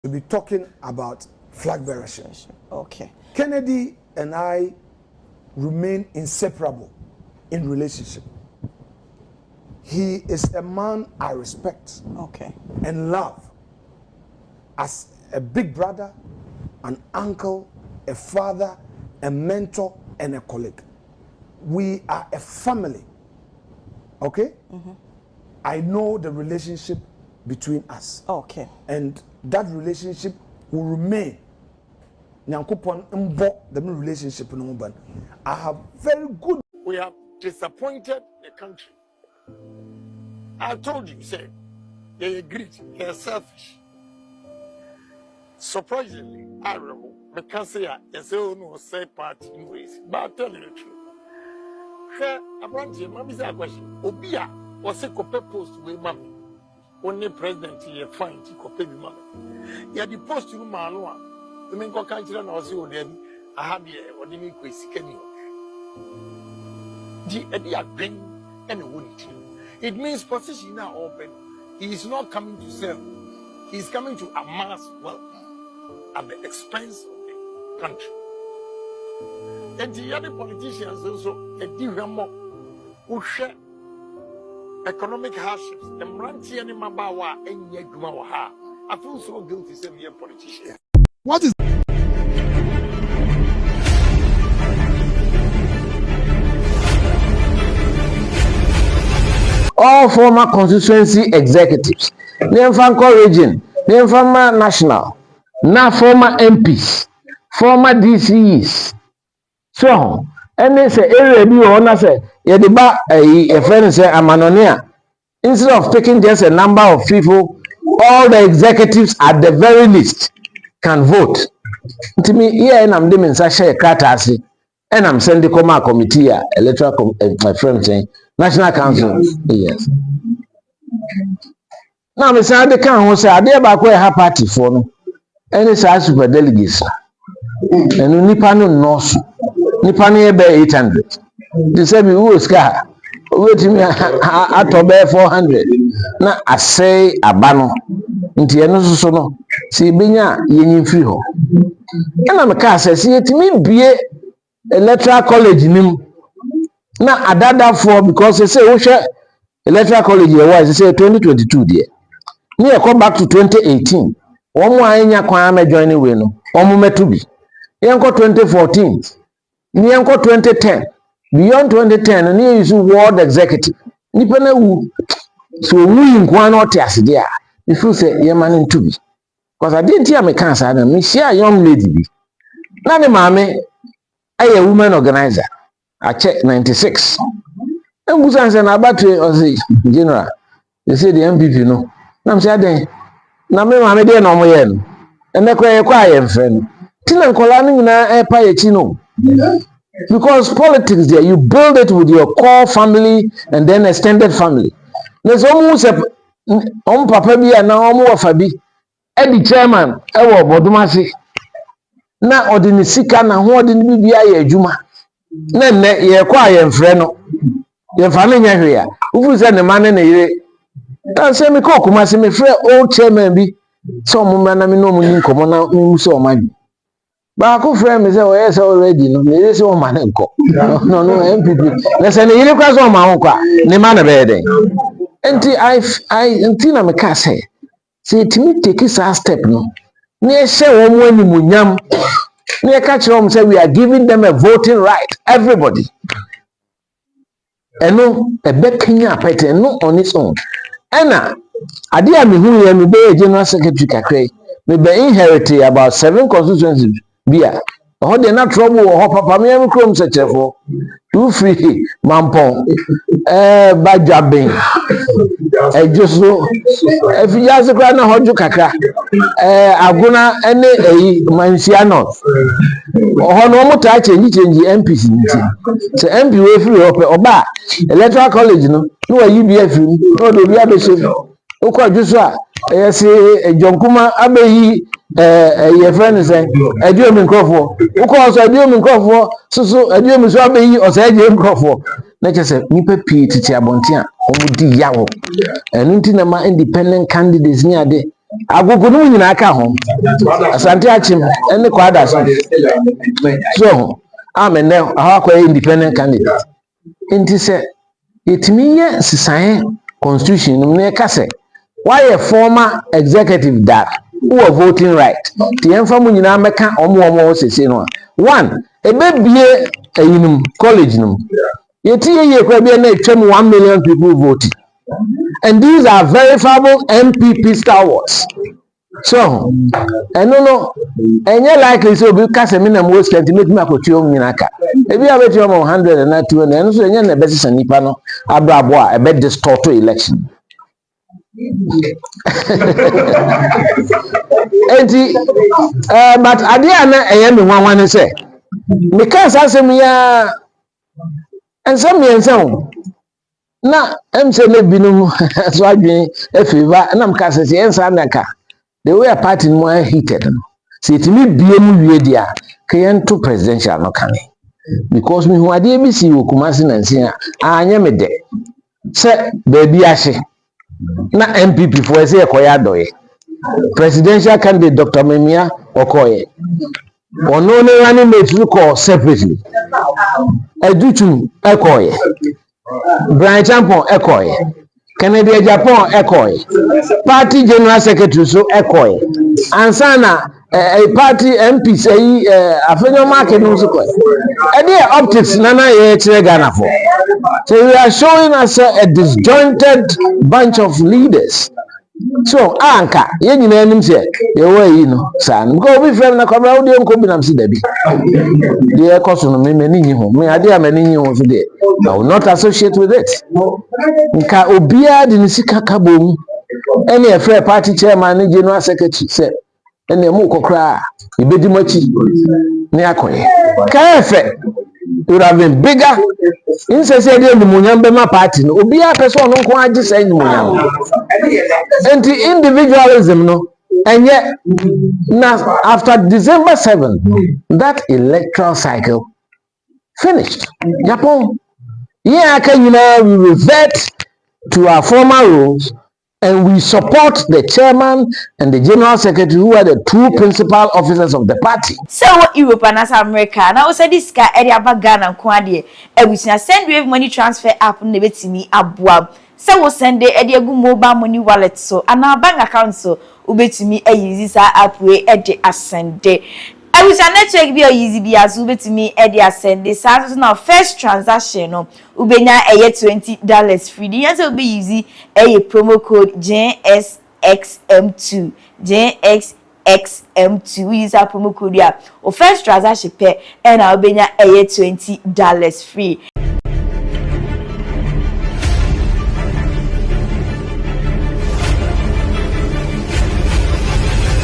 to be talking about flag bearership. Okay. Kennedy and I remain inseparable in relationship. He is a man I respect and love as a big brother, an uncle, a father, a mentor, and a colleague. We are a family. Okay? I know the relationship between us. Okay. And that relationship will remain. The relationship. I have very good. We have disappointed the country. I told you, say, they agreed, they're selfish. Surprisingly, I remember, because say, no say party in ways, but I'll tell you the truth. I brought you, Mammy, say a question. Obia was a copy post with Mammy. Only president here find to copy with Mammy. You had the post to Manoa. The main country and also, I have here, or the new quiz, can you? The idea bring and wouldn't you? It means position now open. He is not coming to sell. He is coming to amass wealth at the expense of the country. And the other politicians also a more who share economic hardships. The Mranti and Mabawa and Yagumawa. I feel so guilty to be a politician. What is all former constituency executives, Niemfanko region, Niemfama national, now former MPs, former DCEs. So, and they say, area be on say, a friend say, Amanonia. Instead of picking just a number of people, all the executives at the very least can vote. To me, here and I'm doing such a catastrophe, and I'm sending the committee, electoral, my friend saying, National Council, yes. Now, Miss Adekan who said, I dare back where her party for me, and it's our super delegates. And Nipano North, Nipani by 800. They said, we will scar. Wait me at 400. Now, I say, a banner. Into Yanosono, see Binya, Yin Friho. And I'm a car says, see it to me be Electoral College nim. Now, I did that for because they say, Electoral College year wise, they say 2022 dear. Near come back to 2018. One more Anya Kwame joining Wino, Omumetubi. Yanko 2014, Nyanko 2010, beyond 2010, and here is ward executive. Nipana wu, so we in Kwano Tias there. If you say, Yaman in Tubi. Because I didn't hear me cancer, and me share young lady be. Nani mame, I a woman organizer. I checked 96. And Busan said, about to general. They say the MPP no. Nam said, na me mame de no mo yen. And the quiet friend. Till Colani na a payetino. Because politics there, you build it with your core family and then extended family. There's almost a papa bi and now fabi. Eddie chairman, ewo bodumasi. Na ordini sika na ho ordini bibia ye adwuma. Na ne ye kwa ye mfre no. Ye fa ne nya hwe ya. Ufu se ne mane ne yire. Na se me ko kuma se me frɛ old chairman bi. So mo na me no mo nyi nkomo na mu so o madu. But I friend me say, oh yes, already. No, they say, oh man, no, MPP. Let's say, you look at some man, the man a bed. Until until I'm a cast say to me, take this step, no. Near say, one when you munyam, near catch home say, we are giving them a voting right, everybody. And no, a bed Kenya pet, no on its own. Anna, I dear me who am a general secretary, me be inherited about 7 constituencies. Bia ho de na trouble ho papa me am krom sechefo too free mampon Badwaben ejoso efija se kra na hoju kakra aguna ene eyi mansia no ho no mo ta change MPs nti se MP we free oba Electoral College no wa yibia free no do bia be se okwa juso a yes ejonkuma abeyi your friend say Agyimifo microphone because Agyimifo microphone so Agyimifo so abeyi o say Agyimifo microphone na chese nipa pi titi abonte a omudi yawo enu nti na ma independent candidates ni ade agogo no nyina aka ho asante achim ene kwada so amene ahakwa independent candidate nti se itimi ye sisan constitution no ne kase why a former executive that who are voting right the emfa mu nyina meka omo sese no one ebebie ayinum college no yeti ye kwa bia na etwam 1 million people voting and these are verifiable MPP stalwarts. So, I don't know, and you're likely so because a minimum was to make me a costume in a car. If you have a 100 and not 2 and so you're the best and Nipano, Abrabwa, a bed distort to election. But I didn't want to say because I say me and some me and so. Na say le binum so adwen efiva na mka say ensa naka the way a party no heated no say it me biem wie dia kayen to presidential no kan because me hu ade bi si okumasi na nsia anya me de say baby ahye na MPP for say ekoya doye presidential candidate Dr. Memia Okoye ono ne wani me call separately edutu Ekoye Brian Champon Ekoy, Kennedy Agyapong Ekoy, Party General Secretary so Ekoy, Ansana a party MP say Afenyo market no so koy. Any optics nana ye chere Ghana for. So we are showing us a disjointed bunch of leaders. So anka ye nyina anim se ye wa yi no san go bi frem na kwabra wo de nko bi nam si da bi de e koso no me mani nyi ho me ade a mani nyi ho so de I will not associate with it nka obia de ni sika kabom ene e free party chairman ni general secretary se ene mu kokra e bedi machi ni akoye ka efe it would have been bigger in say dey munyam be ma party no obia person no nko agi say munyam and the individualism no and yet now after December 7th that electoral cycle finished Agyapong we revert to our former rules and we support the chairman and the general secretary who are the two principal officers of the party. So what Europe and as America now say this guy area Ghana kwade e we send wave money transfer app na betimi aboa. So we send e dey go mobile money wallet so and our bank account so ubetimi use this app we e dey ascend. I wish a network be easy be as ubetimi e dey ascend. This so now first transaction no ubenya $20 free. The answer will be easy promo code JSXM2 JXXM2 we use our promo code here or first transaction pay and I'll be $20 free